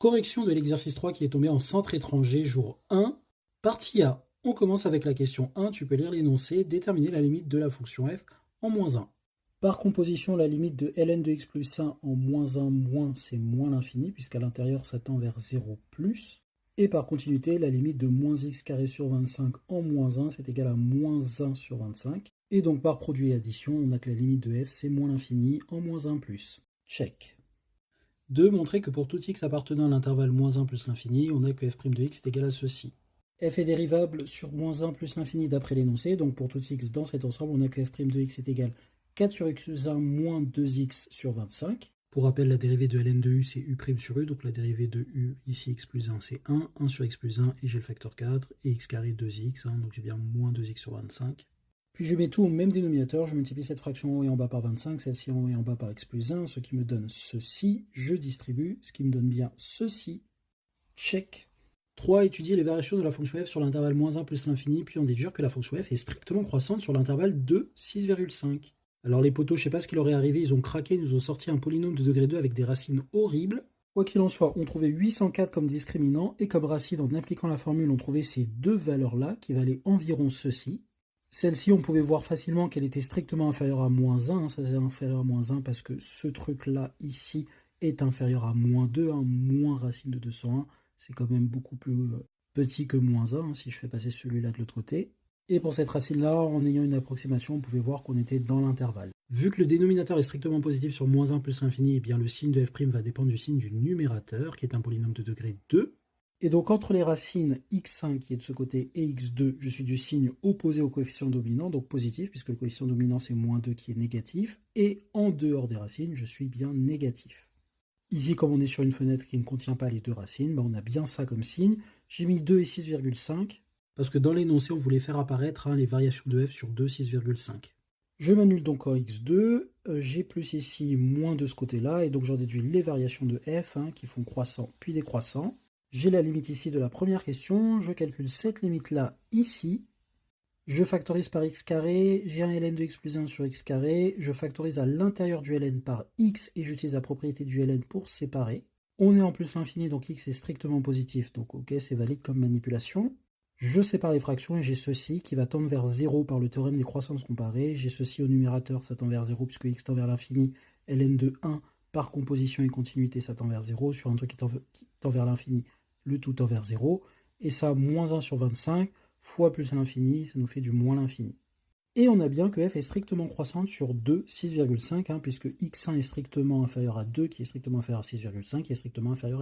Correction de l'exercice 3 qui est tombé en centre étranger, jour 1, partie A. On commence avec la question 1, tu peux lire l'énoncé, déterminer la limite de la fonction f en moins 1. Par composition, la limite de ln de x plus 1 en moins 1 moins, c'est moins l'infini, puisqu'à l'intérieur, ça tend vers 0 plus. Et par continuité, la limite de moins x carré sur 25 en moins 1, c'est égal à moins 1 sur 25. Et donc par produit et addition, on a que la limite de f, c'est moins l'infini en moins 1 plus. Check. 2. Montrer que pour tout x appartenant à l'intervalle moins 1 plus l'infini, on a que f' de x est égal à ceci. F est dérivable sur moins 1 plus l'infini d'après l'énoncé, donc pour tout x dans cet ensemble, on a que f' de x est égal à 4 sur x1 moins 2x sur 25. Pour rappel, la dérivée de ln de u, c'est u' sur u, donc la dérivée de u, ici x plus 1, c'est 1, 1 sur x plus 1, et j'ai le facteur 4, et x carré 2x, donc j'ai bien moins 2x sur 25. Puis je mets tout au même dénominateur, je multiplie cette fraction en haut et en bas par 25, celle-ci en haut et en bas par x plus 1, ce qui me donne ceci, je distribue, ce qui me donne bien ceci. Check. 3. Étudier les variations de la fonction f sur l'intervalle moins 1 plus l'infini, puis en déduire que la fonction f est strictement croissante sur l'intervalle de 6,5. Alors les potos, je sais pas ce qui leur est arrivé, ils ont craqué, ils nous ont sorti un polynôme de degré 2 avec des racines horribles. Quoi qu'il en soit, on trouvait 804 comme discriminant, et comme racine, en appliquant la formule, on trouvait ces deux valeurs-là, qui valaient environ ceci. Celle-ci, on pouvait voir facilement qu'elle était strictement inférieure à moins 1, ça c'est inférieur à moins 1 parce que ce truc-là, ici, est inférieur à moins 2, moins racine de 201, c'est quand même beaucoup plus petit que moins 1, si je fais passer celui-là de l'autre côté. Et pour cette racine-là, en ayant une approximation, on pouvait voir qu'on était dans l'intervalle. Vu que le dénominateur est strictement positif sur moins 1 plus l'infini, eh bien le signe de f' va dépendre du signe du numérateur, qui est un polynôme de degré 2. Et donc entre les racines x1 qui est de ce côté et x2, je suis du signe opposé au coefficient dominant, donc positif, puisque le coefficient dominant c'est moins 2 qui est négatif, et en dehors des racines, je suis bien négatif. Ici, comme on est sur une fenêtre qui ne contient pas les deux racines, on a bien ça comme signe. J'ai mis 2 et 6,5, parce que dans l'énoncé, on voulait faire apparaître les variations de f sur 2, 6,5. Je m'annule donc en x2, j'ai plus ici moins de ce côté-là, et donc j'en déduis les variations de f, qui font croissant puis décroissant. J'ai la limite ici de la première question, je calcule cette limite-là ici, je factorise par x carré, j'ai un ln de x plus 1 sur x carré, je factorise à l'intérieur du ln par x et j'utilise la propriété du ln pour séparer. On est en plus l'infini, donc x est strictement positif, donc ok, c'est valide comme manipulation. Je sépare les fractions et j'ai ceci qui va tendre vers 0 par le théorème des croissances comparées. J'ai ceci au numérateur, ça tend vers 0 puisque x tend vers l'infini, ln de 1 par composition et continuité, ça tend vers 0, sur un truc qui tend vers l'infini, le tout tend vers 0, et ça, moins 1 sur 25, fois plus l'infini, ça nous fait du moins l'infini. Et on a bien que f est strictement croissante sur 2, 6,5, puisque x1 est strictement inférieur à 2, qui est strictement inférieur à 6,5, qui est strictement inférieur à